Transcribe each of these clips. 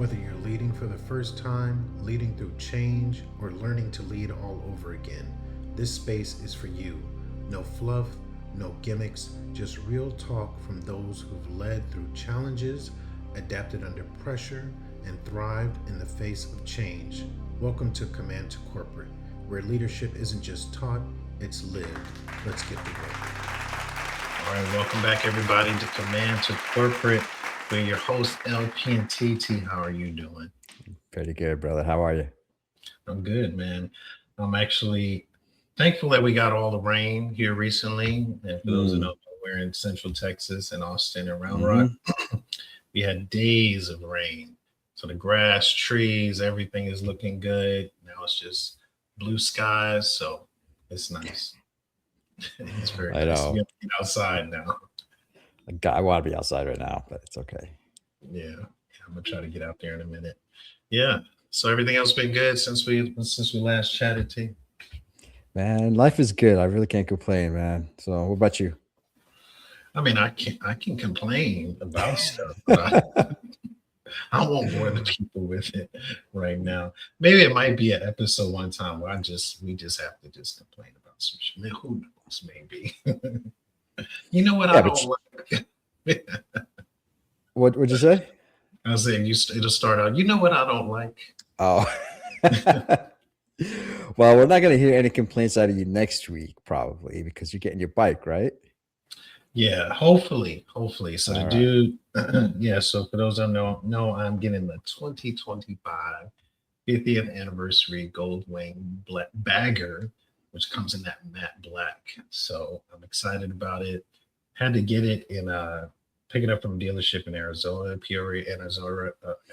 Whether you're leading for the first time, leading through change, or learning to lead all over again, this space is for you. No fluff, no gimmicks, just real talk from those who've led through challenges, adapted under pressure, and thrived in the face of change. Welcome to Command to Corporate, where leadership isn't just taught, it's lived. Let's get to work. All right, welcome back, everybody, to Command to Corporate. We're your host, LP and TT. How are you doing? Pretty good, brother. How are you? I'm good, man. I'm actually thankful that we got all the rain here recently. And for those that Mm. know, we're in Central Texas and Austin and Round Rock. hmm We had days of rain. So the grass, trees, everything is looking good. Now it's just blue skies. So it's nice. It's very I nice to know. get outside now. I want to be outside right now, but it's okay. Yeah. I'm gonna try to get out there in a minute. Yeah. So everything else been good since we last chatted, T. Man, life is good. I really can't complain, man. So, what about you? I mean, I can complain about stuff, but I won't bore the people with it right now. Maybe it might be an episode one time where we just have to just complain about some shit. Man, who knows? Maybe. You know what I Yeah, but don't like? what'd you say? I was saying it'll start out. You know what I don't like? Oh, well, we're not gonna hear any complaints out of you next week, probably, because you're getting your bike, right? Yeah, hopefully. So the All right. dude, yeah. So for those that know, I'm getting the 2025 50th anniversary Gold Wing Black Bagger, which comes in that matte black. So I'm excited about it. Had to get it in pick it up from a dealership in Arizona, Peoria,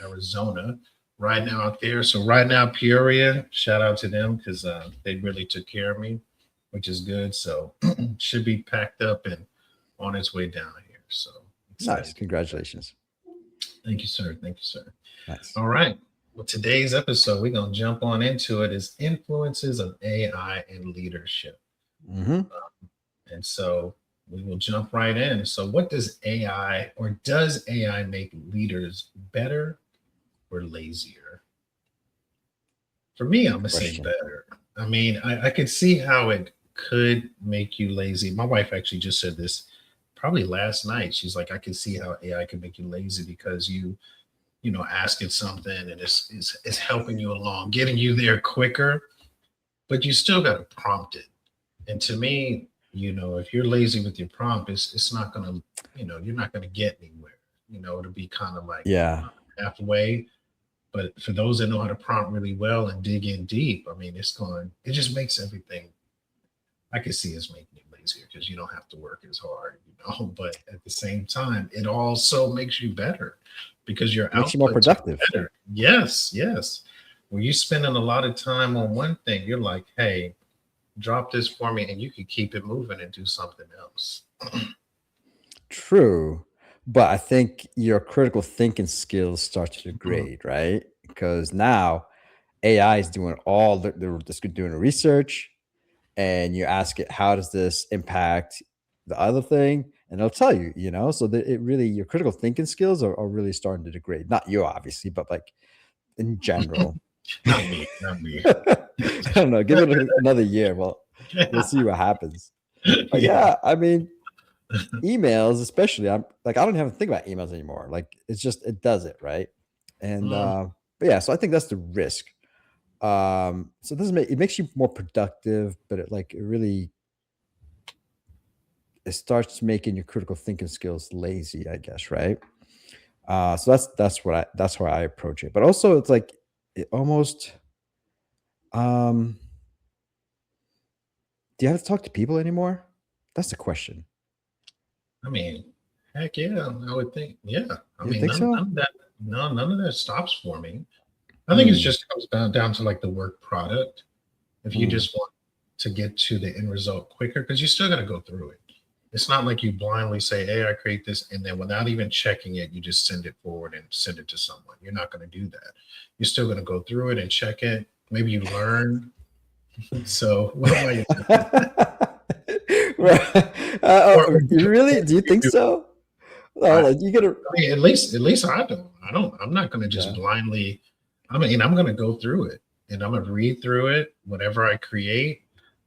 Arizona. Right now out there. So right now, Peoria, shout out to them because they really took care of me, which is good. So should be packed up and on its way down here. So Nice. excited. Congratulations. Thank you, sir. Thank you, sir. Nice. All right. Well, today's episode, we're going to jump on into it is influences of AI and leadership. hmm And so we will jump right in. So what does AI or does AI make leaders better or lazier? For me, I'm Good going to say question. better. I mean, I could see how it could make you lazy. My wife actually just said this probably last night. She's like, I can see how AI can make you lazy because you ask it something and it's helping you along, getting you there quicker, but you still got to prompt it. And to me, if you're lazy with your prompt, it's not gonna, you're not gonna get anywhere. It'll be kind of like Yeah. halfway. But for those that know how to prompt really well and dig in deep, I mean, it just makes everything. I can see it's making you lazier because you don't have to work as hard. But at the same time, it also makes you better because your Makes you more outputs are productive. better. Yes, yes. When you're spending a lot of time on one thing, you're like, hey, drop this for me, and you can keep it moving and do something else. True, but I think your critical thinking skills start to Mhm. degrade, right? Because now AI is doing all they're just doing the research, and you ask it, how does this impact the other thing? And it'll tell you, so that it really, your critical thinking skills are really starting to degrade. Not you, obviously, but like in general. Not me, not me. I don't know. Give it another year. Well, we'll see what happens. But Yeah. yeah, I mean, emails, especially, I'm like, I don't even think about emails anymore. Like, it's just, it does it, right? And, Mm, but yeah, so I think that's the risk. So it doesn't make it makes you more productive, but it really it starts making your critical thinking skills lazy, I guess, right? So that's how I approach it. But also, it's like it almost. Um, do you have to talk to people anymore? That's the question. I mean, heck yeah, I would think. Yeah, I You mean, think none, so? none of that, no, none of that stops for me. I think it Mm, just comes down to like the work product. If you mm. just want to get to the end result quicker, because you still got to go through it. It's not like you blindly say, "Hey, I create this," and then without even checking it, you just send it forward and send it to someone. You're not going to do that. You're still going to go through it and check it. Maybe you learn. So, what about you? Right. Or do You really? Do you think you so? No, I, like you gotta, I mean, at least I don't. I'm not going to just yeah, blindly. I mean, I'm going to go through it and I'm going to read through it. Whatever I create,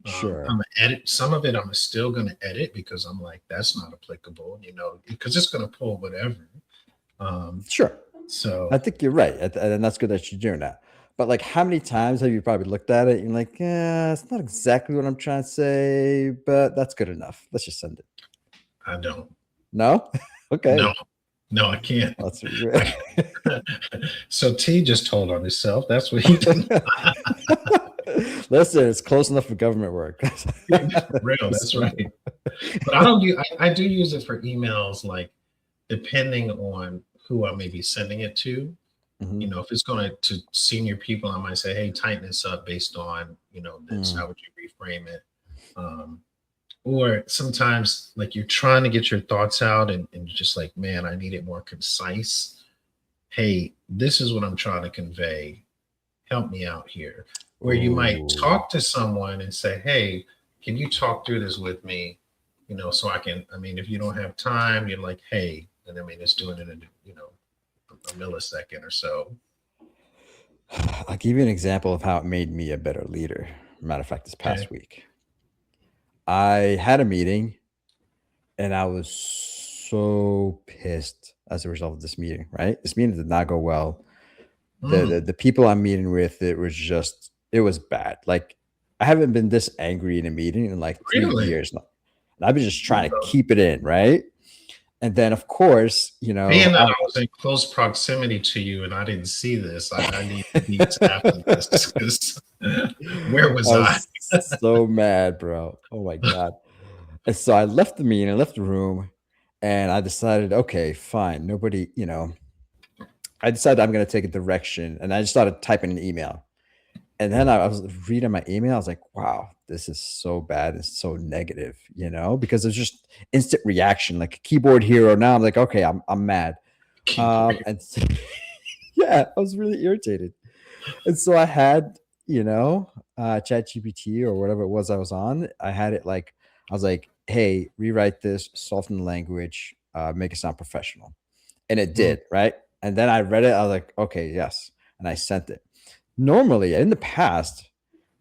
I'm sure, gonna edit some of it. I'm still going to edit because I'm like, that's not applicable, because it's going to pull whatever. Um, sure. I so think you're right, and that's good that you're doing that. But like, how many times have you probably looked at it and you're like, yeah, it's not exactly what I'm trying to say, but that's good enough. Let's just send it. I don't. No, No, okay, no, I can't. that's I so T just told on himself. That's what he did. Listen, it's close enough for government work. For real, Just that's send right. But I don't use. I do use it for emails, like depending on who I may be sending it to. Mhm. If it's going to senior people, I might say, "Hey, tighten this up based on this. Mm. How would you reframe it?" Um, or sometimes, like you're trying to get your thoughts out, and you're just like, "Man, I need it more concise." Hey, this is what I'm trying to convey. Help me out here. Where you might Ooh. talk to someone and say, hey, can you talk through this with me? So I can, I mean, if you don't have time, you're like, hey, and I mean, it's doing it in, a millisecond or so. I'll give you an example of how it made me a better leader. Matter of fact, this Okay. past week, I had a meeting and I was so pissed as a result of this meeting, right? This meeting did not go well. The Mm, the people I'm meeting with, it was bad. Like I haven't been this angry in a meeting in like 3 really? years now. And I've been just trying to keep it in, right? And then of course, Being that I was in close proximity to you and I didn't see this, I need deets after this because where I was I? was so mad, bro. Oh my god. And so I left the meeting, I left the room, and I decided, okay, fine. I decided I'm gonna take a direction, and I just started typing an email. And then I was reading my email, I was like, wow, this is so bad, it's so negative, because there's just instant reaction, like a keyboard hero. Now I'm like, okay, I'm mad. Keyboard. And so, yeah, I was really irritated. And so I had, Chat GPT or whatever it was I was on. I had it like, I was like, hey, rewrite this, soften the language, make it sound professional. And it Mm, did, right? And then I read it, I was like, okay, yes. And I sent it. Normally in the past,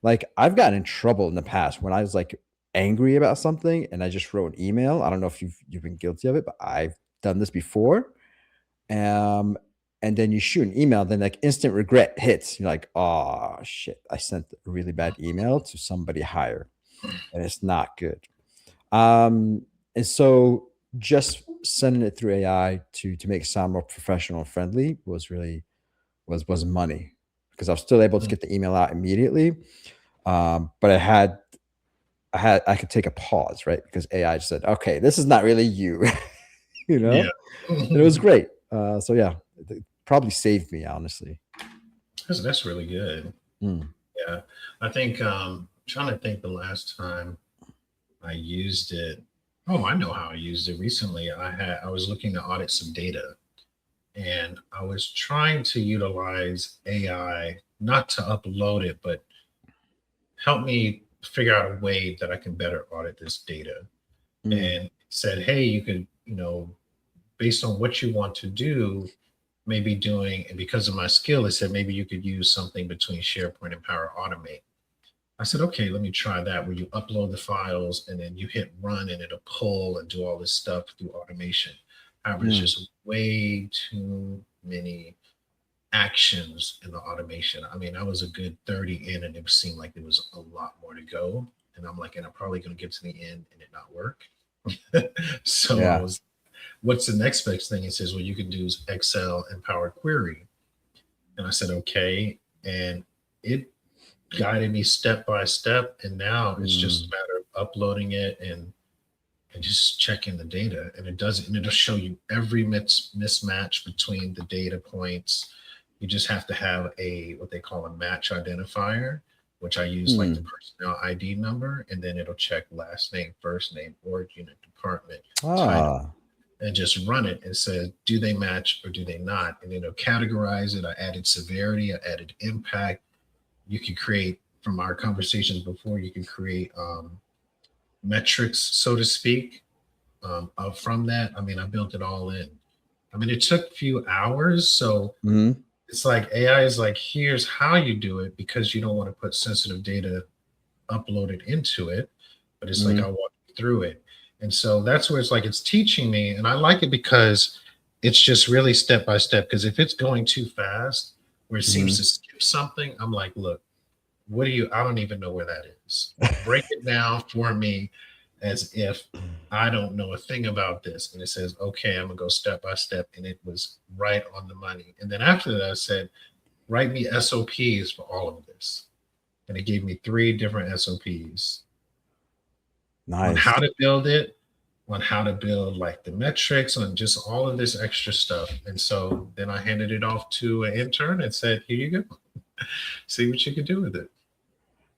like I've gotten in trouble in the past when I was like angry about something and I just wrote an email. I don't know if you've been guilty of it, but I've done this before. Um, and then you shoot an email, then like instant regret hits. You're like, oh shit, I sent a really bad email to somebody higher, and it's not good. And so just sending it through AI to make it sound more professional and friendly was really was money because I was still able to mm, get the email out immediately. But I could take a pause, right? Because AI just said, okay, this is not really you, yeah. and it was great. So yeah, it probably saved me, honestly. That's really good. Mm, Yeah. I think trying to think the last time I used it. Oh, I know how I used it recently. I was looking to audit some data and I was trying to utilize AI not to upload it, but help me figure out a way that I can better audit this data. mm, And said, hey, you could, based on what you want to do, maybe doing, and because of my skill, it said maybe you could use something between SharePoint and Power Automate. I said, okay, let me try that where you upload the files and then you hit run and it'll pull and do all this stuff through automation. However, there's mm. just way too many actions in the automation. I mean, I was a good 30 in and it seemed like there was a lot more to go. And I'm like, and I'm probably going to get to the end and it not work. So I Yeah. was, what's the next best thing? It says, well, you can do Excel and Power Query. And I said, okay. And it guided me step by step. And now it's just a Mm, matter of uploading it and just checking the data. And it does it, and it'll show you every mismatch between the data points. You just have to have a what they call a match identifier, which I use like the mm. personnel ID number, and then it'll check last name, first name, origin, department, title, Ah, and just run it and say, do they match or do they not? And then it'll categorize it. I added severity, I added impact. You can create from our conversations before, you can create metrics, so to speak. from that. I mean, I built it all in. I mean, it took a few hours. So Mhm. it's like AI is like, here's how you do it because you don't want to put sensitive data uploaded into it. But it's like, Mhm. I'll walk you through it. And so that's where it's like, it's teaching me. And I like it because it's just really step by step. Because if it's going too fast, where it seems to Mhm. skip something, I'm like, look, what do you, I don't even know where that is. Break it down for me as if I don't know a thing about this. And it says, okay, I'm gonna go step by step. And it was right on the money. And then after that, I said, write me SOPs for all of this. And it gave me three different SOPs on how Nice. to build it, on how to build like the metrics, on just all of this extra stuff. And so then I handed it off to an intern and said, here you go. See what you can do with it.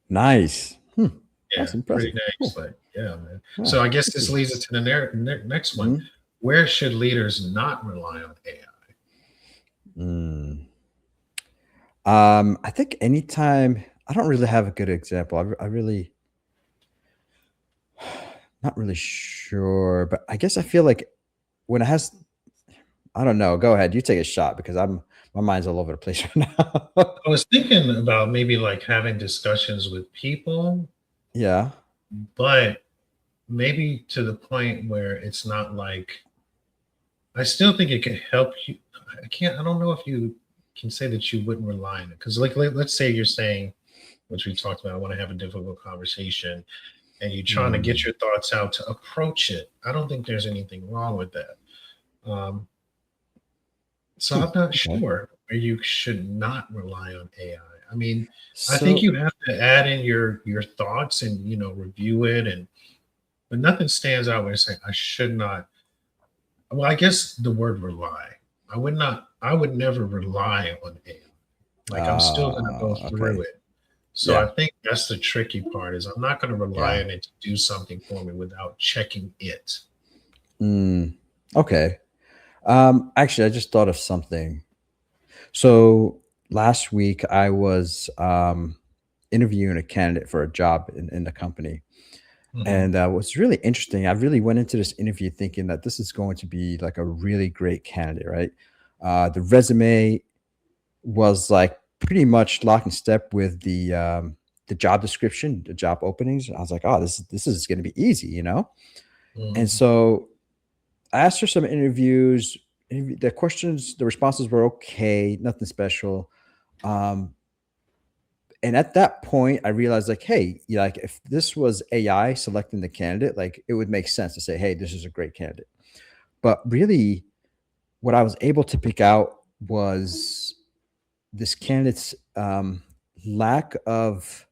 Nice. Hmm. Yeah, That's pretty impressive. dang Cool. slick. Yeah, man. Yeah. So I guess this Interesting. leads us to the next one. Mhm. Where should leaders not rely on AI? Mm. I think anytime I don't really have a good example. I really not really sure, but I guess I feel like when it has I don't know. Go ahead. You take a shot because my mind's all over the place right now. I was thinking about maybe like having discussions with people, Yeah. but maybe to the point where it's not like I still think it can help you. I don't know if you can say that you wouldn't rely on it. Because like let's say you're saying, which we talked about, I want to have a difficult conversation and you're trying to get Mm. your thoughts out to approach it. I don't think there's anything wrong with that. Um, so Hmm. I'm not Okay. sure where you should not rely on AI. I mean, I think So you have to add in your thoughts and review it and but nothing stands out where it's saying I should not. Well, I guess the word rely. I would never rely on AI. Like I'm still gonna go through okay. it. So I Yeah. think that's the tricky part is I'm not gonna rely Yeah. on it to do something for me without checking it. Mm. Okay. Actually, I just thought of something. So last week I was interviewing a candidate for a job in the company. Mhm, And what's really interesting, I really went into this interview thinking that this is going to be like a really great candidate, right? The resume was like pretty much lock and step with the job description, the job openings. I was like, oh, this is going to be easy, you know. And mhm, so I asked her some interviews. The questions, the responses were okay, nothing special. Um, and at that point, I realized like, hey, like if this was AI selecting the candidate, like it would make sense to say, hey, this is a great candidate. But really, what I was able to pick out was this candidate's lack of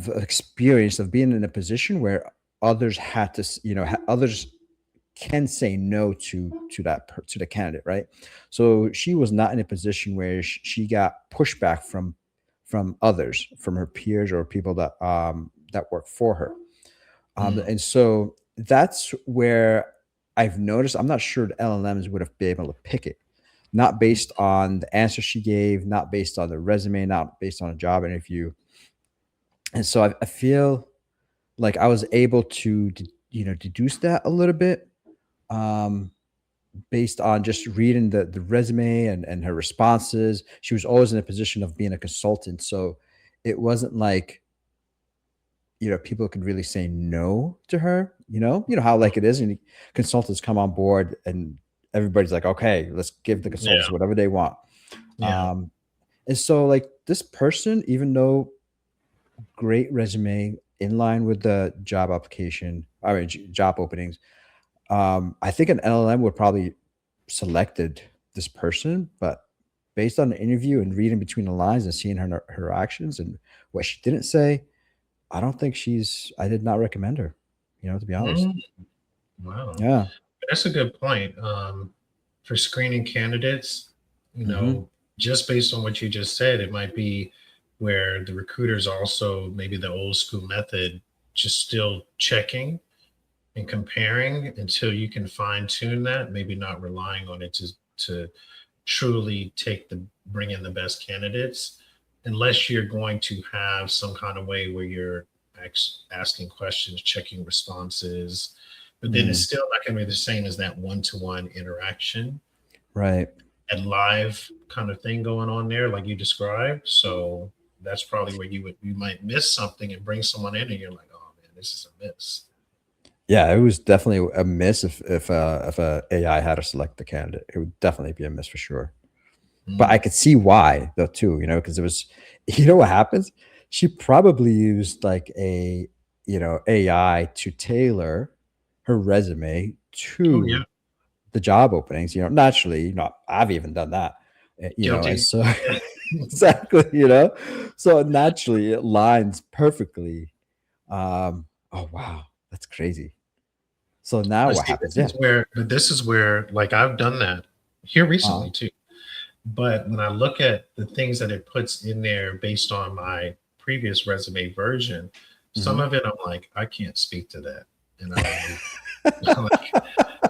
experience of being in a position where others had to, others can say no to to the candidate, right? So she was not in a position where she got pushback from others, from her peers or people that work for her. mhm, And so that's where I've noticed. I'm not sure the LLMs would have been able to pick it, not based on the answer she gave, not based on the resume, not based on a job interview. And so I feel like I was able to, deduce that a little bit, um, based on just reading the resume and her responses. She was always in a position of being a consultant, so it wasn't like people could really say no to her. You know how like it is, and consultants come on board, and everybody's like, okay, let's give the yeah, consultants whatever they want. yeah, Um, and so like this person, even though great resume in line with the job application, I mean job openings, I think an LLM would probably selected this person, but based on the interview and reading between the lines and seeing her actions and what she didn't say, I don't think I did not recommend her, to be honest. mm, wow. Yeah. That's a good point. For screening candidates, Mhm. just based on what you just said, it might be where the recruiters also maybe the old school method, just still checking and comparing until you can fine tune that. Maybe not relying on it to truly bring in the best candidates, unless you're going to have some kind of way where you're asking questions, checking responses, but then it's Mm, still not going to be the same as that one-to-one interaction right. and live kind of thing going on there, like you described. So that's probably where you might miss something and bring someone in, and you're like, oh man, this is a miss. Yeah, it was definitely a miss if a AI had to select the candidate. It would definitely be a miss for sure. But I Mm. could see why though too, because it was you know what happens? She probably used like a, AI to tailor her resume Oh yeah, to the job openings, naturally, I've even done that. And guilty. so Yeah. exactly, so naturally it lines perfectly. Oh wow, that's crazy. So now But what see, happens? Yeah. this is where, like, I've done that here Uh, recently too. But when I look at the things that it puts in there based on my previous resume version, some mhm. of it I'm like, I can't speak to that, and I remove it. Like,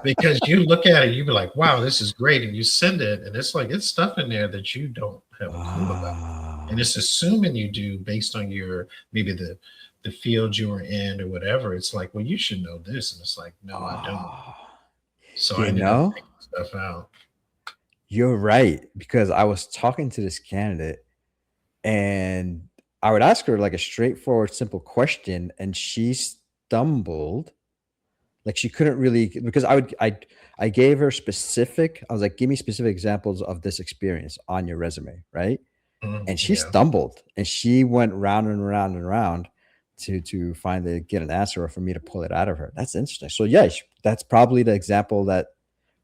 because you look at it, you be like, wow, this is great, and you send it, and it's like it's stuff in there that you don't have a clue about, and Ah, it's assuming you do based on your maybe the field you were in or whatever. It's like, well, you should know this, and it's like, no, I don't. ah. So I You ended up know, taking stuff out. you're right, because I was talking to this candidate and I would ask her like a straightforward, simple question, and she stumbled. Like she couldn't really because I gave her specific, I was like, give me specific examples of this experience on your resume, right? Mm, And she yeah, stumbled and she went round and round and round to find the get an answer or for me to pull it out of her. That's interesting. So yeah, that's probably the example that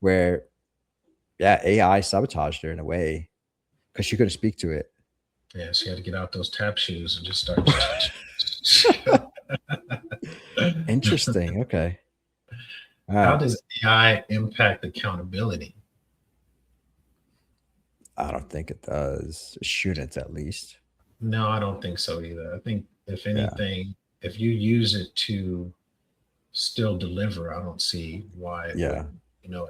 where yeah, AI sabotaged her in a way because she couldn't speak to it. yeah. So you had to get out those tap shoes and just start. Interesting. Okay. How Wow. does AI impact accountability? I don't think it does. It shouldn't, at least. No, I don't think so either. I think if Yeah. anything, if you use it to still deliver, I don't see why it Yeah. wouldn't.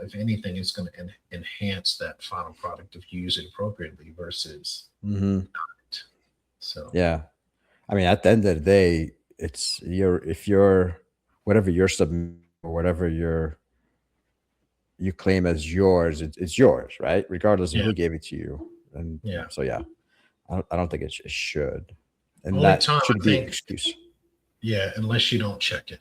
If anything, it's going to enhance that final product if you use it appropriately versus Hmm. not. So, Yeah. I mean, at the end of the day, it's your if you're whatever you're submitting or whatever you claim as yours, it's yours, right? Regardless of yeah, who gave it to you. And yeah. so yeah, I don't think it should. And Only that time should I be an think, excuse. yeah, unless you don't check it.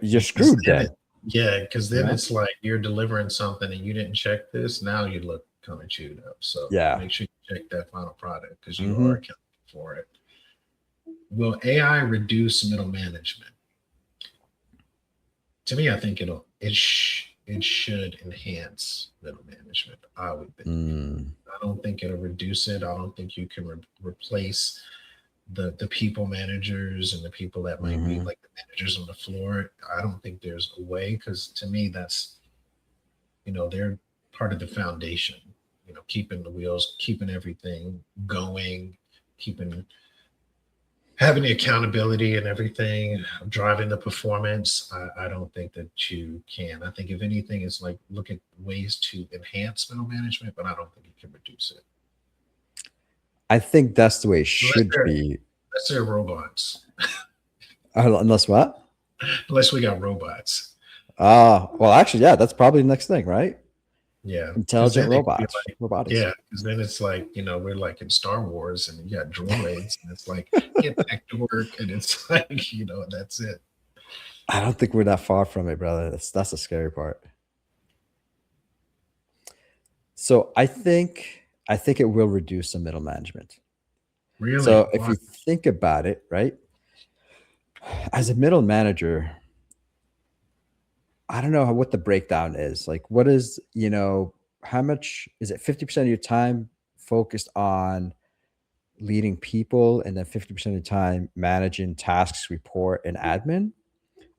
You're Because screwed then then. because You then know? it's like you're delivering something and you didn't check this. Now you look kind of chewed up. So Yeah. make sure you check that final product because you are Hmm. accountable for it. Will AI reduce middle management? To me, I think it should enhance middle management. I would think. Mm. I don't think it'll reduce it. I don't think you can replace the people managers and the people that might be Hmm. like the managers on the floor. I don't think there's a way because to me that's they're part of the foundation, keeping the wheels, keeping everything going, keeping having the accountability and everything, driving the performance. I don't think that you can. I think if anything, it's like look at ways to enhance middle management, but I don't think you can reduce it I think that's the way it unless should they're be. unless they're robots. Unless what? Unless we got robots. Well, actually, yeah, that's probably the next thing, right? Yeah, because Intelligent then it could be robots, like, robotics. yeah, because then it's like, we're like in Star Wars and you got droids, and it's like, get back to work, and it's like, that's it. I don't think we're that far from it, brother. That's the scary part. So I think it will reduce the middle management. Really? So if Why? you think about it, right, as a middle manager, I don't know what the breakdown is. Like, what is how much is it? 50% of your time focused on leading people, and then 50% of the time managing tasks, report, and admin.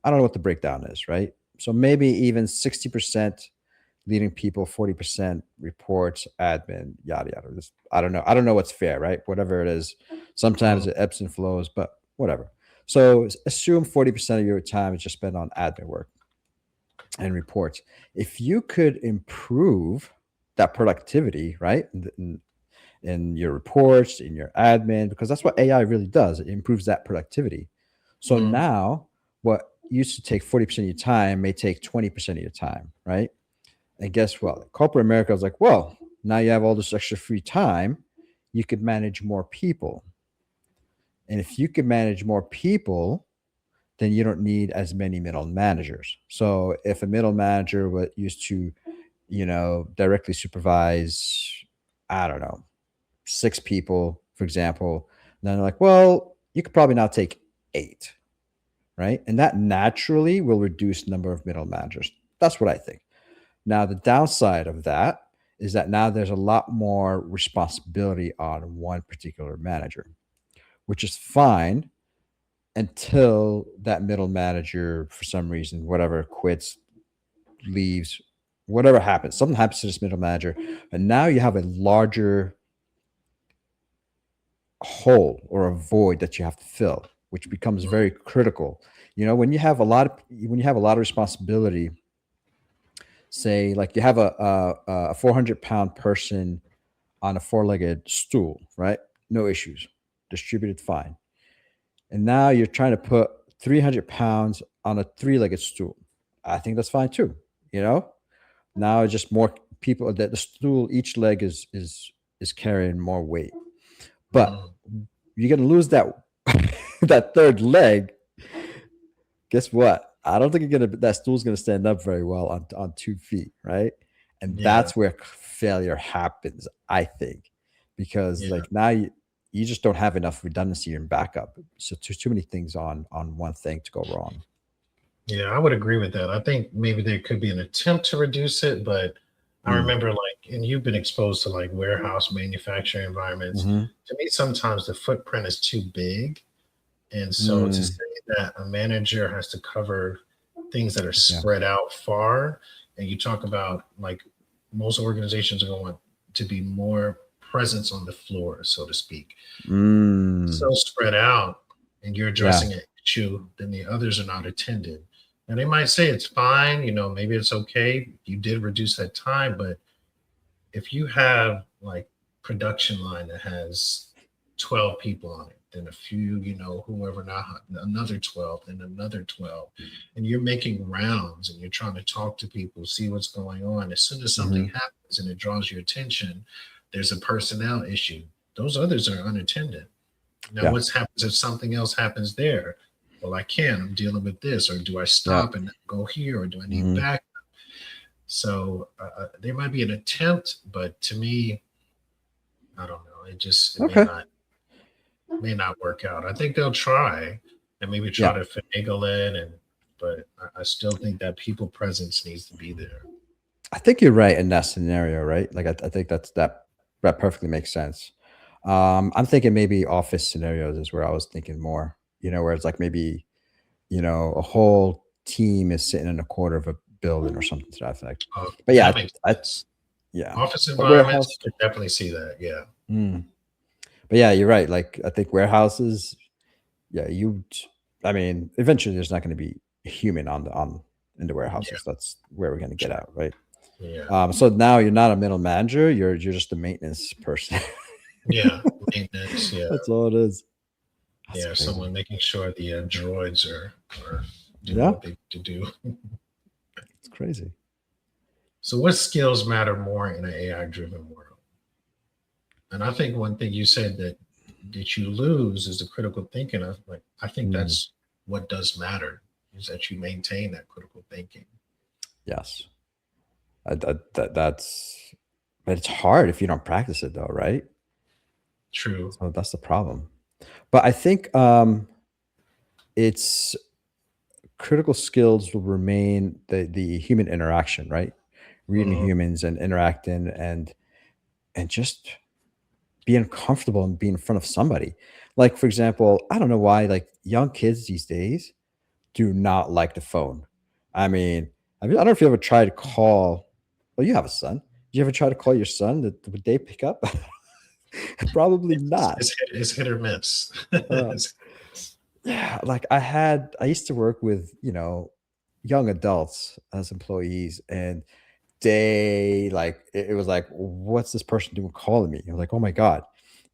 I don't know what the breakdown is, right? So maybe even 60% leading people, 40% reports, admin, yada yada. I don't know. I don't know what's fair, right? Whatever it is. Sometimes Mm, it ebbs and flows, but whatever. So assume 40% of your time is just spent on admin work and reports. If you could improve that productivity, right? In your reports, in your admin, because that's what AI really does. It improves that productivity. So mm, now, what used to take 40% of your time may take 20% of your time, right? And guess what? Corporate America was like, well, now you have all this extra free time, you could manage more people. And if you could manage more people, then you don't need as many middle managers. So if a middle manager used to, directly supervise, I don't know, 6 people, for example, then they're like, well, you could probably now take 8, right? And that naturally will reduce the number of middle managers. That's what I think. Now, the downside of that is that now there's a lot more responsibility on one particular manager, which is fine until that middle manager, for some reason, whatever, quits, leaves, whatever happens, something happens to this middle manager, and now you have a larger hole or a void that you have to fill, which becomes very critical. When you have a lot of responsibility, say like you have a 400-pound person on a four-legged stool, right? No issues, distributed fine. And now you're trying to put 300 pounds on a three-legged stool. I think that's fine too. You know, now it's just more people that the stool, each leg is carrying more weight. But Mm. you're gonna lose that that third leg. Guess what? I don't think that stool's gonna stand up very well on 2 feet, right? And Yeah, that's where failure happens, I think, because yeah, like now you just don't have enough redundancy and backup. So too many things on one thing to go wrong. yeah. I would agree with that. I think maybe there could be an attempt to reduce it, but I Mm. remember like, and you've been exposed to like warehouse manufacturing environments. Hmm. To me, sometimes the footprint is too big. And so to Mm. say that a manager has to cover things that are Yeah. spread out far, and you talk about like most organizations are going to want to be more presence on the floor, so to speak. So Mm. spread out, and you're Yeah. addressing an issue, then the others are not attended. And they might say it's fine, maybe it's okay. You did reduce that time, but if you have like production line that has 12 people on it, then a few, whoever now another 12, then another 12, and you're making rounds and you're trying to talk to people, see what's going on. As soon as something Hmm. happens and it draws your attention, there's a personnel issue. Those others are unattended. Now, Yeah. what happens if something else happens there? Well, I can't. I'm dealing with this, or do I Yeah. stop and go here, or do I need Hmm. back? So there might be an attempt, but to me, I don't know. It Okay. may not work out. I think they'll try and maybe try Yeah. to finagle it, but I still think that people presence needs to be there. I think you're right in that scenario, right? Like I think that perfectly makes sense. I'm thinking maybe office scenarios is where I was thinking more. Where it's like maybe a whole team is sitting in a corner of a building or something to that effect. But yeah, That makes sense. yeah, Office a environments, warehouse. you can definitely see that. Yeah, Mm. But yeah, you're right. Like I think warehouses. Yeah, I mean, eventually there's not going to be a human on in the yeah, warehouses. That's where we're going to get true. out, right? Yeah, So now you're not a middle manager. You're just a maintenance person. yeah. Maintenance. Yeah, That's all it is. That's yeah. crazy. Someone making sure the droids are doing Yeah, what they need to do. it's crazy. So, what skills matter more in an AI driven world? And I think one thing you said that you lose is the critical thinking. I think Mm, that's what does matter is that you maintain that critical thinking. yes, that's. But it's hard if you don't practice it, though, right? True. So that's the problem. But I think it's critical skills will remain the human interaction, right? Reading Mhm. humans and interacting and just being comfortable and being in front of somebody. Like, for example, I don't know why, like, young kids these days do not like the phone. I mean, I don't know if you ever tried to call. Well, you have a son. Did you ever try to call your son? Would they pick up? Probably not. It's hit or miss. Uh, yeah, like I used to work with, young adults as employees, and they like it was like, what's this person doing calling me? I was like, oh my God,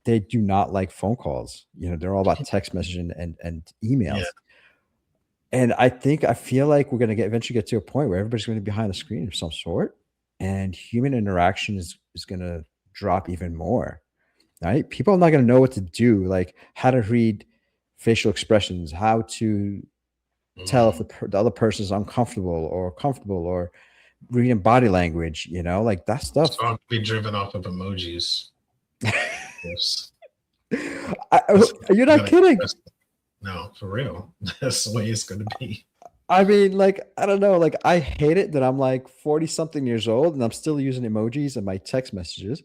they do not like phone calls. They're all about text messaging and Yeah, emails. And I feel like we're gonna eventually get to a point where everybody's gonna be behind the screen of some sort, and human interaction is gonna drop even more, right? People are not gonna know what to do, like how to read facial expressions, how to tell if Mm. the other person is uncomfortable or comfortable, or reading body language, like that So stuff. I'll be driven off of emojis. Yes. I, That's you're I'm not gonna kidding. express it. No, for real. That's the way it's gonna be. I mean, like, I don't know, like, I hate it that I'm like 40 something years old and I'm still using emojis in my text messages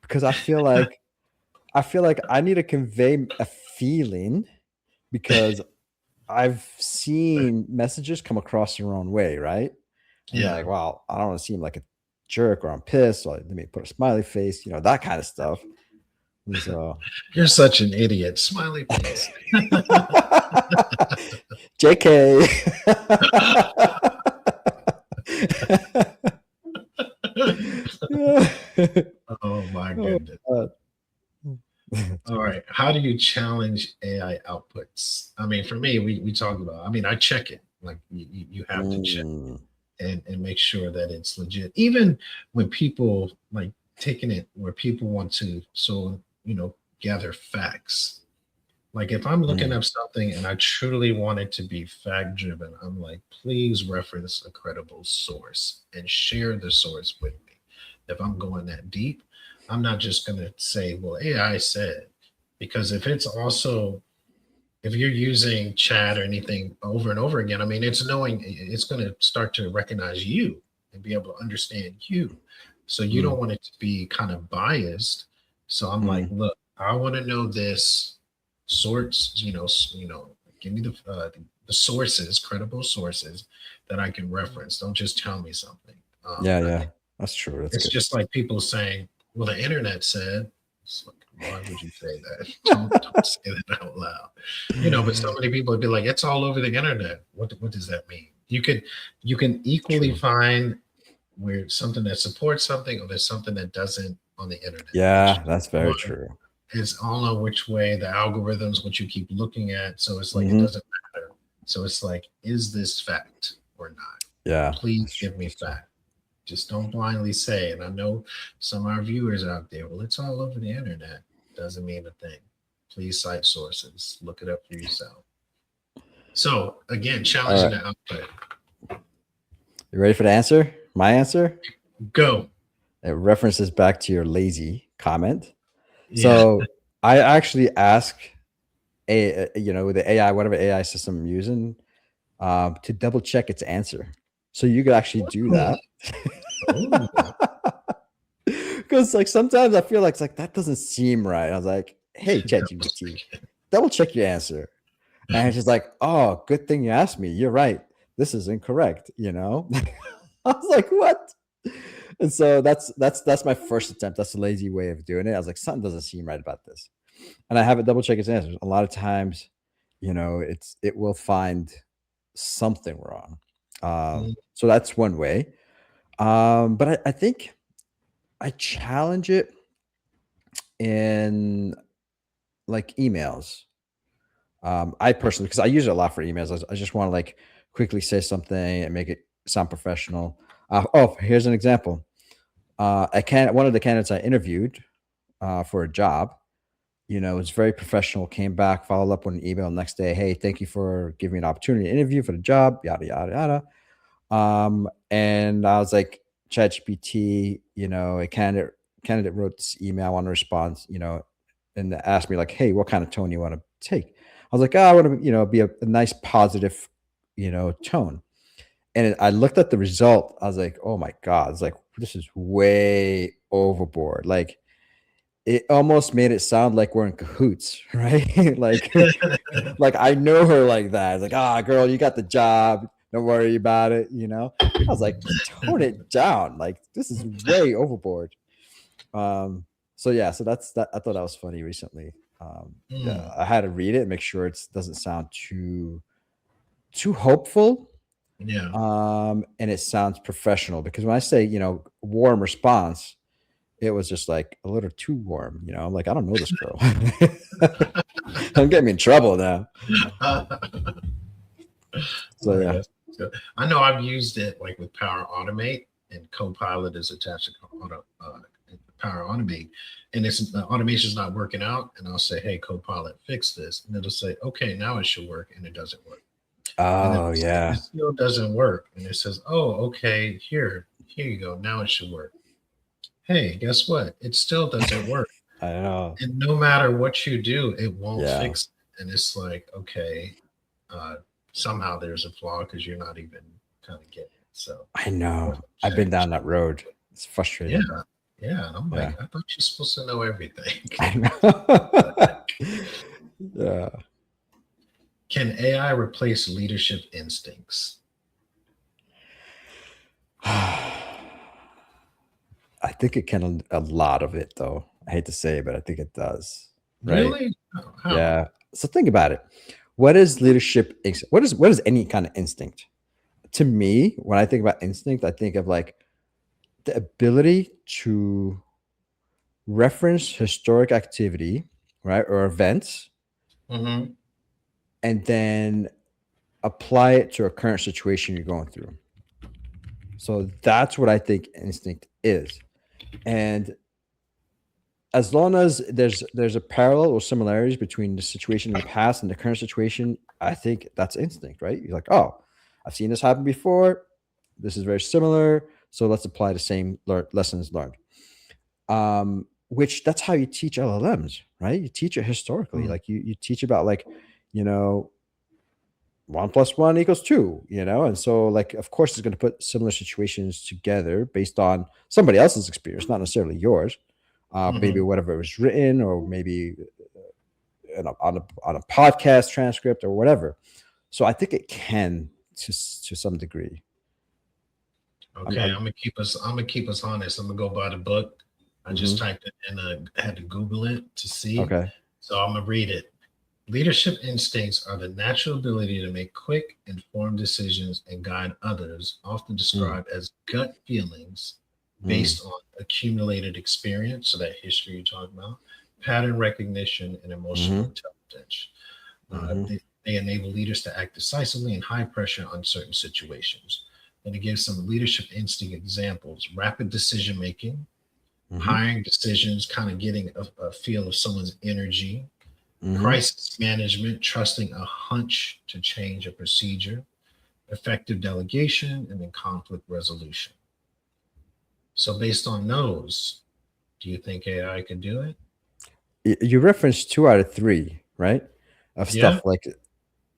because I feel like I need to convey a feeling because I've seen messages come across the wrong way, right? And you're like, Yeah. "Wow, I don't wanna seem like a jerk or I'm pissed, so let me put a smiley face," that kind of stuff. And so You're such an idiot. Smiley face. JK. Yeah. Oh my Oh, goodness. god. All right. How do you challenge AI outputs? I mean, for me, we talk about, I mean, I check it. Like you have to check Mm, and make sure that it's legit. Even when people like taking it where people want to gather facts. Like if I'm looking mm, up something and I truly want it to be fact driven, I'm like, please reference a credible source and share the source with me. If I'm going that deep, I'm not just going to say, well, AI said, because if you're using chat or anything over and over again, I mean, it's going to start to recognize you and be able to understand you. So you mm, don't want it to be kind of biased. So I'm like, mm. look, I want to know this sorts, give me the sources, credible sources that I can reference. Don't just tell me something. Yeah, I yeah. think That's true, that's it's good. just like people saying, "Well, the internet said." It's like, why would you say that? Don't say that out loud. But so many people would be like, "It's all over the internet." What does that mean? You can equally True. find where something that supports something or there's something that doesn't on the internet. Yeah, that's very true. It's all on which way the algorithms, what you keep looking at. So it's like it Mhm. doesn't matter. So it's like, is this fact or not? Yeah, Please that's true, give me that's true. fact. Just don't blindly say. And I know some of our viewers out there, well, it's all over the internet. Doesn't mean a thing. Please cite sources. Look it up for yourself. So again, challenging Alright, the output. you ready for the answer? My answer? Go. It references back to your lazy comment. Yeah. So, I actually ask the AI, whatever AI system I'm using, to double check its answer. So you could actually do that. Oh. Because like sometimes I feel like it's like that doesn't seem right. I was like, hey, ChatGPT, double check your answer. And it's just like, oh, good thing you asked me. You're right. This is incorrect, I was like, what? And so that's my first attempt. That's a lazy way of doing it. I was like, something doesn't seem right about this. And I have it double check its answers. A lot of times, it will find something wrong. So that's one way. But I think I challenge it in like emails. I personally, because I use it a lot for emails. I just want to like quickly say something and make it sound professional. Here's an example. One of the candidates I interviewed for a job, was very professional. Came back, followed up with an email next day. Hey, thank you for giving me an opportunity to interview for the job. Yada yada yada. And I was like, ChatGPT, a candidate wrote this email. I want to respond, and asked me like, hey, what kind of tone you want to take? I was like, oh, I want to, be a nice positive, tone. And I looked at the result. I was like, oh my god, it's like this is way overboard. Like it almost made it sound like we're in cahoots, right? like I know her like that. It's like, ah, girl, you got the job. Don't worry about it. I was like, tone it down. Like this is way overboard. Um, so yeah, so that's that. I thought that was funny recently. Yeah, Mm. I had to read it and make sure it doesn't sound too hopeful. Yeah. And it sounds professional because when I say, warm response, it was just like a little too warm. I'm like, I don't know this girl. Don't get me in trouble now. So All right, yeah. that's good. I know I've used it like with Power Automate, and Copilot is attached to Power Automate, and it's the automation's not working out, and I'll say, "Hey, Copilot, fix this," and it'll say, "Okay, now it should work," and it doesn't work. And then Oh it yeah. still doesn't work, and it says, "Oh, okay, here you go. Now it should work." Hey, guess what? It still doesn't work. I know. And no matter what you do, it won't Yeah. fix it. And it's like, okay, uh, somehow there's a flaw because you're not even kind of getting it. So I I'm know. gonna I've been change. down that road. It's Yeah, frustrating. yeah. And I'm like, Yeah. I thought you're supposed to know everything. I know. Yeah. Can AI replace leadership instincts? I think it can a lot of it though. I hate to say it, but I think it does. Right? Really? How? Yeah. So think about it. What is leadership? What is any kind of instinct? To me, when I think about instinct, I think of like the ability to reference historic activity, right, or events, Mm-hmm. and then apply it to a current situation you're going through. So that's what I think instinct is. And as long as there's a parallel or similarities between the situation in the past and the current situation, I think that's instinct, right? You're like, oh, I've seen this happen before. This is very similar. So let's apply the same lessons learned. Which that's how you teach LLMs, right? You teach it historically. Like you teach about like, you know, 1 + 1 = 2, and so like of course it's going to put similar situations together based on somebody else's experience, not necessarily yours. Maybe Mm-hmm. whatever it was written, or maybe on a podcast transcript or whatever. So I think it can to some degree. Okay, I'm I'm gonna keep us honest. I'm gonna go by the book. I just mhm. typed it in. I had to Google it to see, Okay. so I'm gonna read it. Leadership instincts are the natural ability to make quick, informed decisions and guide others, often Mm, described as gut feelings mm, based on accumulated experience. So that history you talk about, pattern recognition, and emotional mhm, intelligence. mhm, They enable leaders to act decisively in high pressure, uncertain situations. And to give some leadership instinct examples: rapid decision making, mhm, hiring decisions, kind of getting a feel of someone's energy, mhm. crisis management, trusting a hunch to change a procedure, effective delegation, and then conflict resolution. So, based on those, do you think AI could do it? You referenced 2 out of 3, right? Of Yeah. stuff like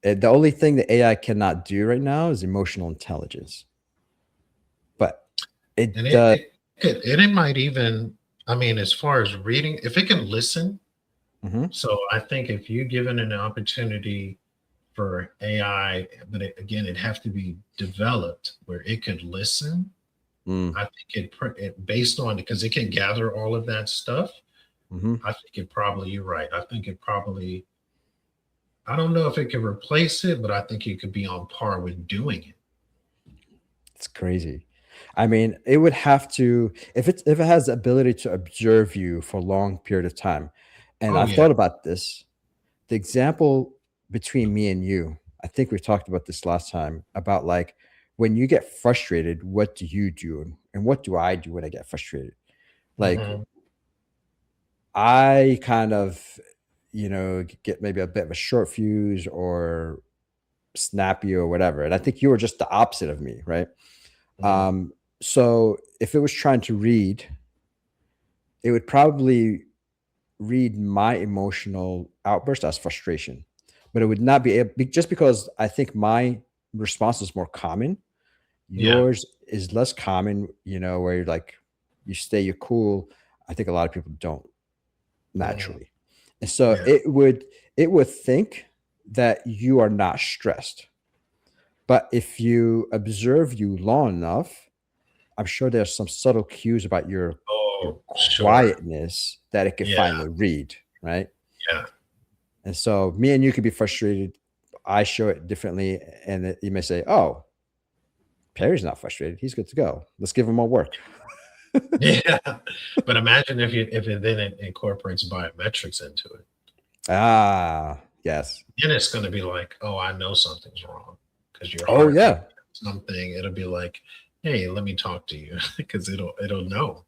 the only thing that AI cannot do right now is emotional intelligence, but And it it, does. it could, and it might even, I mean, as far as reading, if it can listen. Mhm, So, I think if you given an opportunity for AI, but again, it'd have to be developed where it could listen. mm, I think it based on, because it can gather all of that stuff. mhm. I think it probably, you're right. I think it probably, I don't know if it can replace it, but I think it could be on par with doing it. It's crazy. I mean, it would have to if it has the ability to observe you for a long period of time. And Oh I've yeah. thought about this. The example between me and you, I think we talked about this last time about like when you get frustrated, what do you do? And what do I do when I get frustrated? Like Hmm. I kind of, get maybe a bit of a short fuse or snappy or whatever. And I think you were just the opposite of me, right? Hmm. Um, so if it was trying to read, it would probably read my emotional outburst as frustration, but it would not be able, just because I think my response is more common. Yeah. Yours is less common, where you're like, you're cool. I think a lot of people don't Hmm. naturally. And so Yeah. it would think that you are not stressed. But if you observe you long enough, I'm sure there's some subtle cues about your Oh, sure. quietness that it could Yeah. finally read, right? Yeah. And so me and you could be frustrated. I show it differently, and you may say, "Oh, Perry's not frustrated. He's good to go. Let's give him more work." Yeah. But imagine if it then incorporates biometrics into it. Ah, yes. Then it's going to be like, oh, I know something's wrong. because your Oh heart may yeah. be something. It'll be like, hey, let me talk to you because it'll know.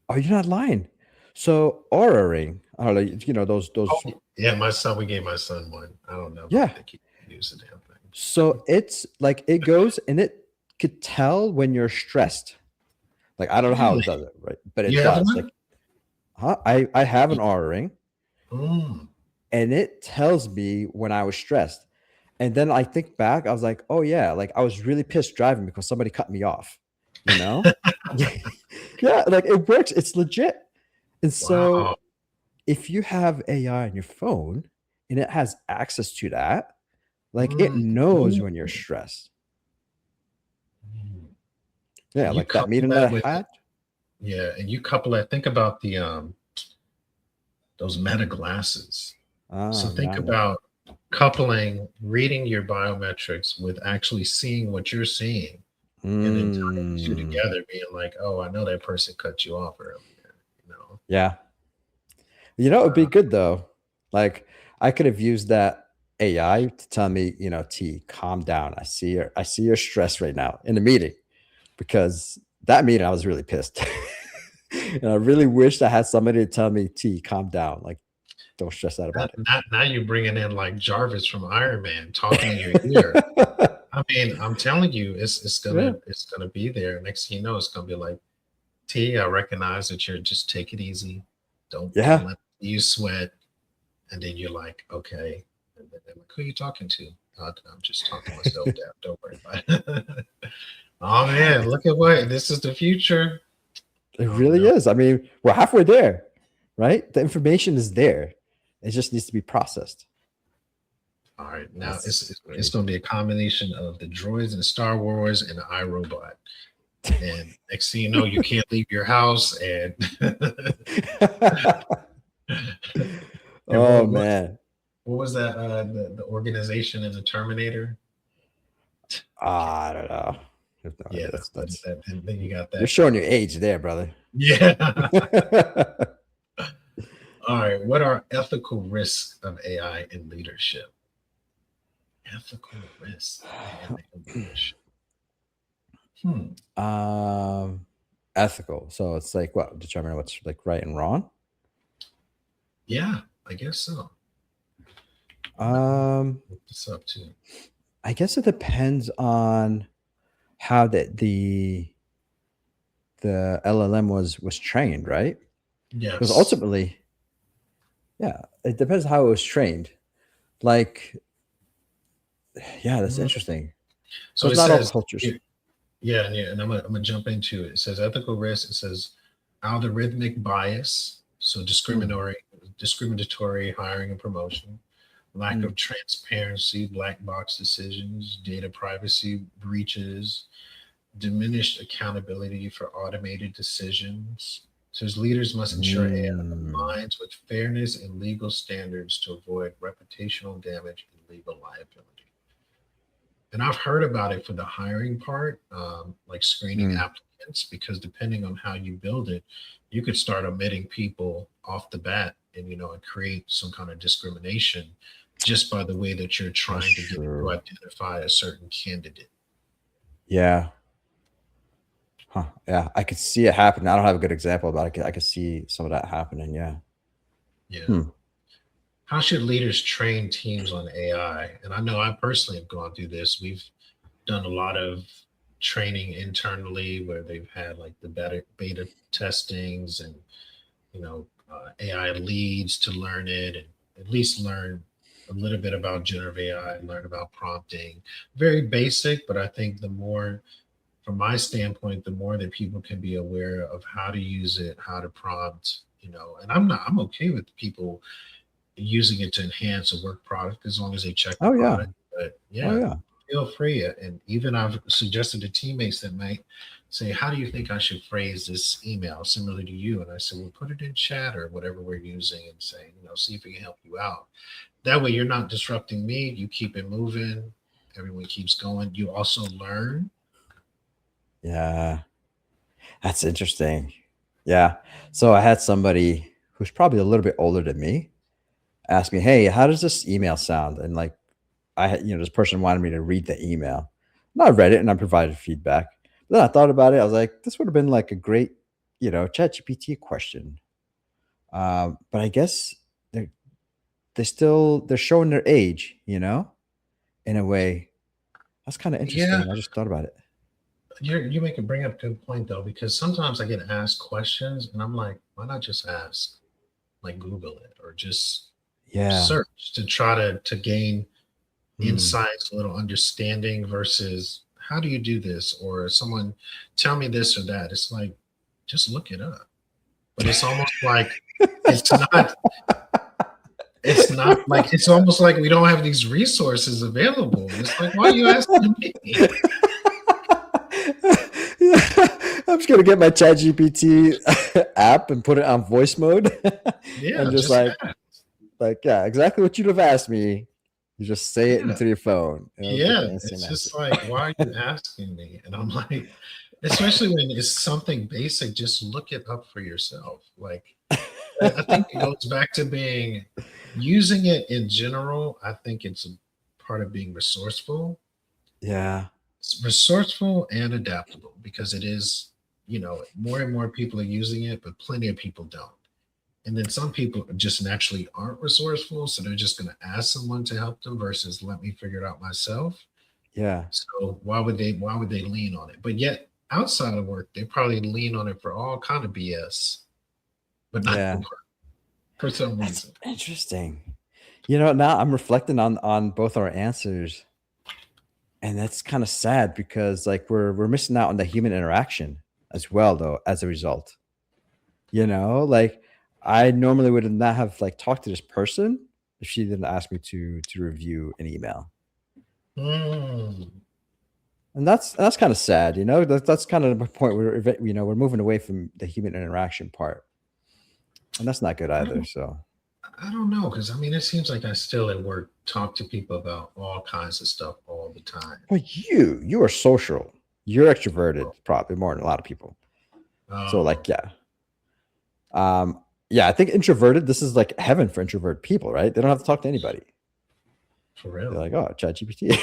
Oh, you're not lying. So Aura Ring, I don't know, Oh those yeah, my son. We gave my son one. I don't know if I yeah. think he used the damn thing. So it's like it goes and it could tell when you're stressed. Like I don't know how Really? it does it, right? But You it have does. Like, one? huh? I have an Aura Ring Mm. and it tells me when I was stressed. And then I think back, I was like, oh yeah, like I was really pissed driving because somebody cut me off, you know? Yeah, like it works. It's legit. And so Wow. if you have AI on your phone and it has access to that, like it Mm. knows Ooh. when you're stressed. Mm. Yeah, And you like that couple meeting that that with I had. yeah, and you couple that. Think about the those meta glasses. So Oh, think no. about coupling reading your biometrics with actually seeing what you're seeing and then tying the two Mm, together, being like, oh, I know that person cut you off earlier, you know. yeah. It would be Wow. good though. Like I could have used that AI to tell me, T, calm down. I see your stress right now in the meeting because that meeting I was really pissed. And I really wished I had somebody to tell me, T, calm down. Like, don't stress out about Now you're bringing in like Jarvis from Iron Man talking in your ear. it. I mean, I'm telling you, Yeah. it's gonna be there. Next thing you know, it's gonna be like, T, I recognize that you're just take it easy. Don't Yeah. let you sweat. And then you're like, okay. And then they're like, who are you talking to? I'm just talking to myself, Dad. Don't worry about it. Oh Yeah. man, look at what this is the future. It Oh really no. is. I mean, we're halfway there, right? The information is there. It just needs to be processed. All right. Now That's it's great. gonna be a combination of the droids and Star Wars and iRobot. And next thing you know, you can't leave your house and and Oh man. what was that the organization in the Terminator? Can't- I don't know. I have no Yeah, idea. but That's and then you got you're that showing going your on. age there, brother. Yeah. All right. What are ethical risks of AI in leadership? Ethical risks of AI in leadership. Hmm. um, ethical. So it's like what determine what's like right and wrong. Yeah, I guess so. Let me Um, look this up too. I guess it depends on how the LLM was trained, right? Because Yes. ultimately, yeah, it depends how it was trained. Like, yeah, that's Mhm. interesting So because it not all says, cultures. yeah, and I'm gonna jump into it. It says ethical risk. It says algorithmic bias, so Mm, discriminatory hiring and promotion, lack mm, of transparency, black box decisions, data privacy breaches, diminished accountability for automated decisions. Says leaders must ensure AI mm. aligns with fairness and legal standards to avoid reputational damage and legal liability. And I've heard about it for the hiring part, like screening Mm. applicants, because depending on how you build it, you could start omitting people off the bat and and create some kind of discrimination just by the way that you're That's trying to get it to true. identify a certain candidate. Yeah. Huh. Yeah. I could see it happen. I don't have a good example, but I could see some of that happening. Yeah. Yeah. Hmm. How should leaders train teams on AI? And I know I personally have gone through this. We've done a lot of training internally where they've had like the beta testings and AI leads to learn it and at least learn a little bit about generative AI, learn about prompting. Very basic, but I think the more, from my standpoint, the more that people can be aware of how to use it, how to prompt, and I'm okay with people using it to enhance a work product as long as they check the Oh yeah. product. But Oh yeah, yeah. feel free. And even I've suggested to teammates that might say, how do you think I should phrase this email similar to you? And I said, well, put it in chat or whatever we're using and say, see if we can help you out. That way you're not disrupting me. You keep it moving. Everyone keeps going. You also learn. Yeah. That's interesting. Yeah. So I had somebody who's probably a little bit older than me ask me, "Hey, how does this email sound?" And like this person wanted me to read the email. And I read it and I provided feedback. Then I thought about it. I was like, this would have been like a great, ChatGPT question. But I guess they're they're showing their age, in a way. That's kind of Yeah, interesting. I just thought about it. you make a bring up a good point though, because sometimes I get asked questions and I'm like, why not just ask, like Google it or just Yeah. search to try to gain Hmm. insights, a little understanding versus how do you do this or someone tell me this or that. It's like just look it up. But it's almost like it's not it's almost like we don't have these resources available. And it's like, why are you asking me? Yeah, I'm just gonna get my ChatGPT app and put it on voice mode, and Yeah, just just yeah, exactly what you'd have asked me. You just say it yeah. into your phone, and it'll get Yeah, the instant it's answer. just like, why are you asking me? And I'm like, especially when it's something basic, just look it up for yourself. Like, I think it goes back to being using it in general. I think it's a part of being resourceful, Yeah, resourceful and adaptable because it is, more and more people are using it, but plenty of people don't. And then some people just naturally aren't resourceful, so they're just going to ask someone to help them versus let me figure it out myself. yeah, So why would they lean on it? But yet outside of work, they probably lean on it for all kind of BS, but not for yeah. work for some That's reason. interesting. Now I'm reflecting on both our answers, and that's kind of sad because like we're missing out on the human interaction as well, though, as a result. Like I normally would not have like talked to this person if she didn't ask me to review an email. Hmm. And that's kind of sad, that's kind of the point where we're moving away from the human interaction part. And that's not good I either. don't, So I don't know because I mean it seems like I still at work talk to people about all kinds of stuff all the time. but you are social. You're extroverted, probably more than a lot of people. So Oh, like yeah. Yeah, I think introverted, this is like heaven for introvert people, right? They don't have to talk to anybody. for They're real. like, oh, chat GPT.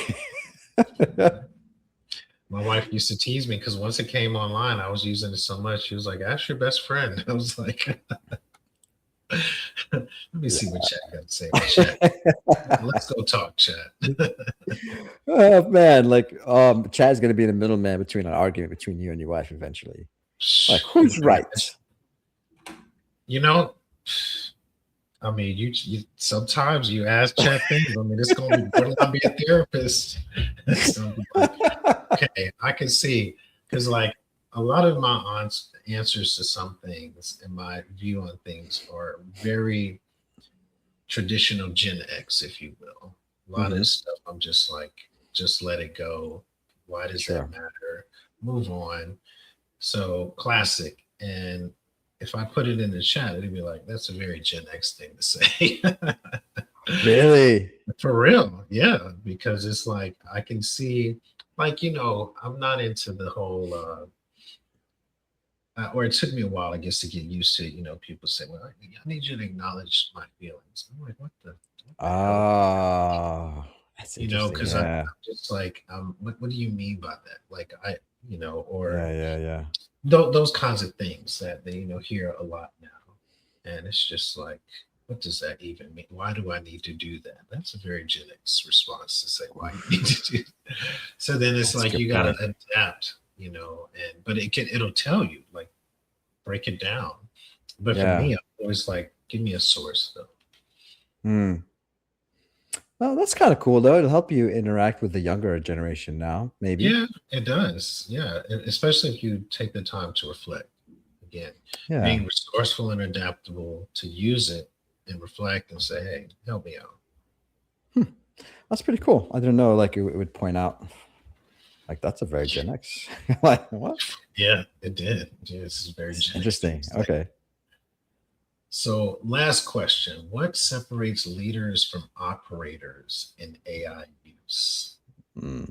My wife used to tease me because once it came online, I was using it so much. She was like, "Ask your best friend." I was like, "Let me see what chat got to say in the chat. Let's go talk, chat." Oh man, like Chad's gonna be the middleman between an argument between you and your wife eventually. Like, who's right? You know, I mean, you sometimes you ask chat things. I mean, it's gonna be borderline be a therapist. It's gonna be like, okay, I can see because like a lot of my answers to some things and my view on things are very traditional Gen X, if you will. A lot of Hmm. stuff I'm just like, just let it go. Why does that Sure. matter? Move on. So classic. And if I put it in the chat, it'd be like, that's a very Gen X thing to say. Really? For real. Yeah. Because it's like I can see, like, I'm not into the whole or it took me a while, I guess, to get used to, people say, well, I need you to acknowledge my feelings. I'm like, what the hell? Oh, that's interesting. Because I'm Yeah. just like, what do you mean by that? Like, or Yeah, yeah, yeah. those kinds of things that they, hear a lot now. And it's just like, what does that even mean? Why do I need to do that? That's a very Gen X response to say why you need to do that. So then it's That's a like good you gotta point. adapt, and but it'll tell you, like break it down. But for Yeah. me, I'm always like, give me a source though. Hmm. Well, that's kind of cool though. It'll help you interact with the younger generation now, maybe. Yeah, it does. Yeah, especially if you take the time to reflect. Again, Yeah. being resourceful and adaptable to use it and reflect and say, hey, help me out. Hmm. That's pretty cool. I didn't know like it would point out like that's a very Gen X. Like what? Yeah, it did. Yeah, this is a very That's Gen X thing interesting. to say. Okay. So, last question. What separates leaders from operators in AI use? Hmm.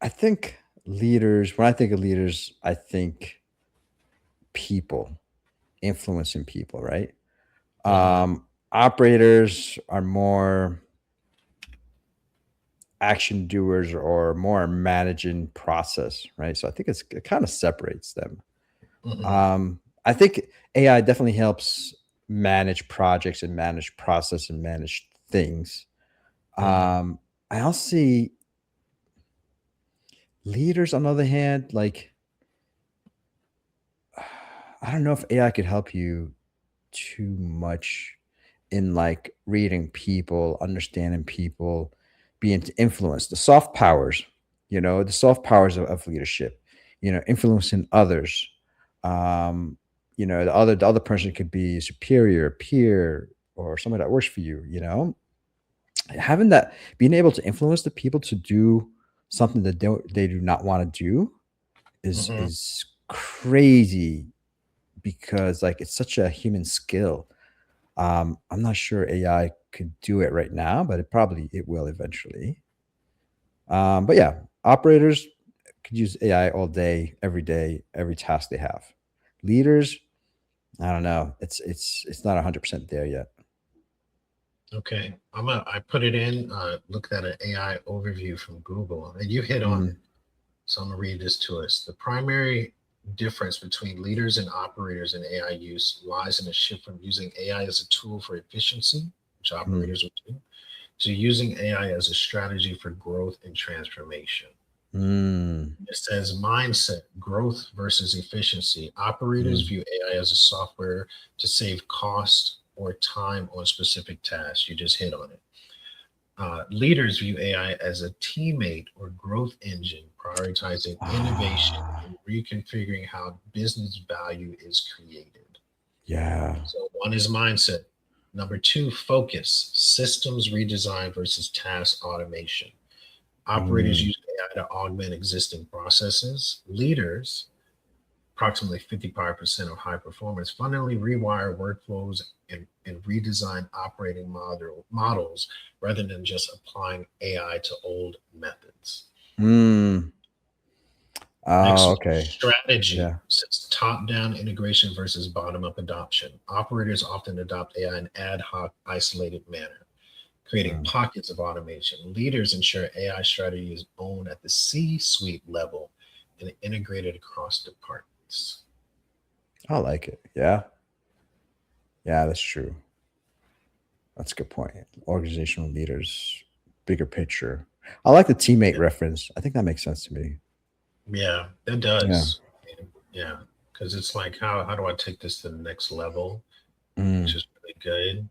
I think when I think of leaders, I think people, influencing people, right? Uh-huh. Operators are more action doers or more managing process, right? So I think it kind of separates them. Hmm. I think AI definitely helps manage projects and manage process and manage things. Hmm. I also see leaders, on the other hand, like I don't know if AI could help you too much in like reading people, understanding people, being influenced. The soft powers, the soft powers of leadership, influencing others. Um, the other person could be superior, peer, or somebody that works for you, having that being able to influence the people to do something that they do not want to do Hmm. is crazy because like it's such a human skill. I'm not sure AI could do it right now, but it will eventually. But yeah, operators could use AI all day, every day, every task they have. Leaders, I don't know. It's not 100% there yet. Okay, I put it in. Looked at an AI overview from Google, and you hit on Mhm. it. So I'm gonna read this to us. The primary difference between leaders and operators in AI use lies in a shift from using AI as a tool for efficiency, which Mm. operators would do, to using AI as a strategy for growth and transformation. Mm. It says mindset, growth versus efficiency. Operators Mm. view AI as a software to save cost or time on specific tasks. You just hit on it. Leaders view AI as a teammate or growth engine, prioritizing innovation Ah, and reconfiguring how business value is created. yeah. So, one is mindset. Number two, focus, systems redesign versus task automation. Operators Mm. use AI to augment existing processes. Leaders, approximately 55% of high performers, fundamentally rewire workflows and redesign operating models rather than just applying AI to old methods. Mm. Next Oh, one, okay. strategy. Yeah. Since top-down integration versus bottom-up adoption. Operators often adopt AI in an ad hoc, isolated manner, creating Mm. pockets of automation. Leaders ensure AI strategy is owned at the C-suite level and integrated across departments. I like it. Yeah. Yeah, that's true. That's a good point. Organizational leaders, bigger picture. I like the teammate reference. I think that makes sense to me. Yeah, that Yeah. does. Yeah, because it's like how do I take this to the next level, which Mm. is really good.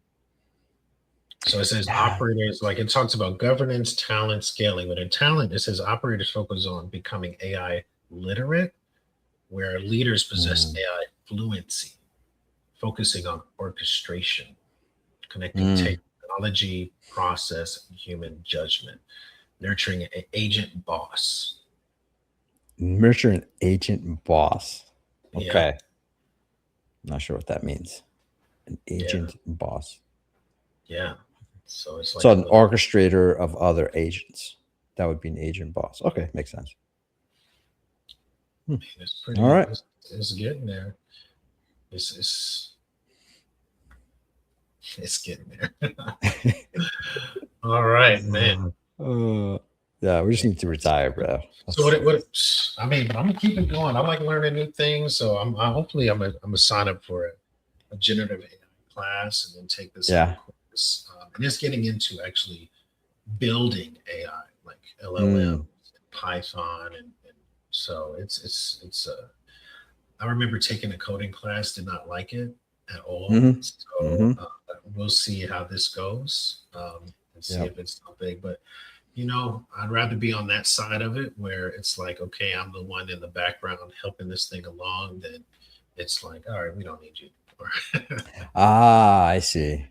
So it says Yeah. operators, like it talks about governance, talent, scaling. But in talent, it says operators focus on becoming AI literate, where leaders possess Mm. AI fluency, focusing on orchestration, connecting Mm. technology, process, and human judgment, nurturing an agent boss. Nurture an agent boss. Yeah, Okay. Not sure what that means. An yeah, agent boss. yeah. So it's So like a an little. orchestrator of other agents. That would be an agent boss. Okay, makes sense. Hmm. It's All pretty. right. It's getting there. It's it's getting there. All right, man. Uh, yeah, we just Man, need to that's retire, good. bro. So That's what? I mean, I'm gonna keep it going. I like learning new things. So hopefully I'm gonna sign up for a generative AI class and then take this other yeah. course. And it's getting into actually building AI like LLM, Mm. Python, and so it's. I remember taking a coding class, did not like it at all. Hmm. So Hmm. we'll see how this goes and see Yep. if it's something. But I'd rather be on that side of it where it's like, okay, I'm the one in the background helping this thing along. Then it's like, all right, we don't need you anymore. Ah, I see.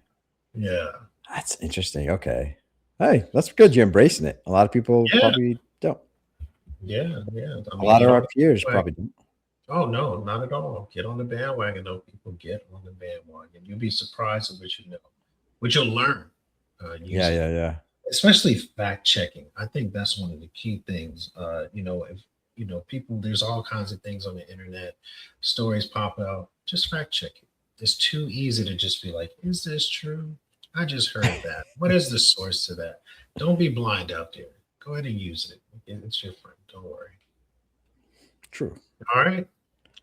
Yeah, That's interesting. Okay. Hey, that's good. You're embracing it. A lot of people yeah, probably don't. yeah, yeah. I A mean, lot get of on our the peers bandwagon. probably don't. Oh no, not at all. Get on the bandwagon. Though people get on the bandwagon. You'll be surprised at what you'll learn Yeah, using yeah, it, yeah. especially fact checking. I think that's one of the key things. If people, there's all kinds of things on the internet, stories pop out. Just fact check it. It's too easy to just be like, is this true? I just heard that. What is the source to that? Don't be blind out there. Go ahead and use it. It's your friend. Don't worry. True. All right.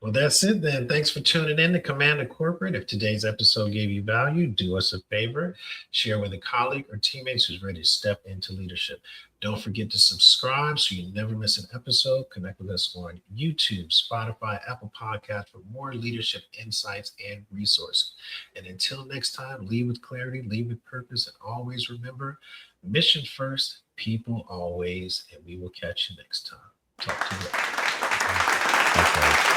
Well, that's it then. Thanks for tuning in to Commander Corporate. If today's episode gave you value, do us a favor, share with a colleague or teammates who's ready to step into leadership. Don't forget to subscribe so you never miss an episode. Connect with us on YouTube, Spotify, Apple Podcasts for more leadership insights and resources. And until next time, lead with clarity, lead with purpose, and always remember, mission first, people always, and we will catch you next time. Talk to you later. Okay.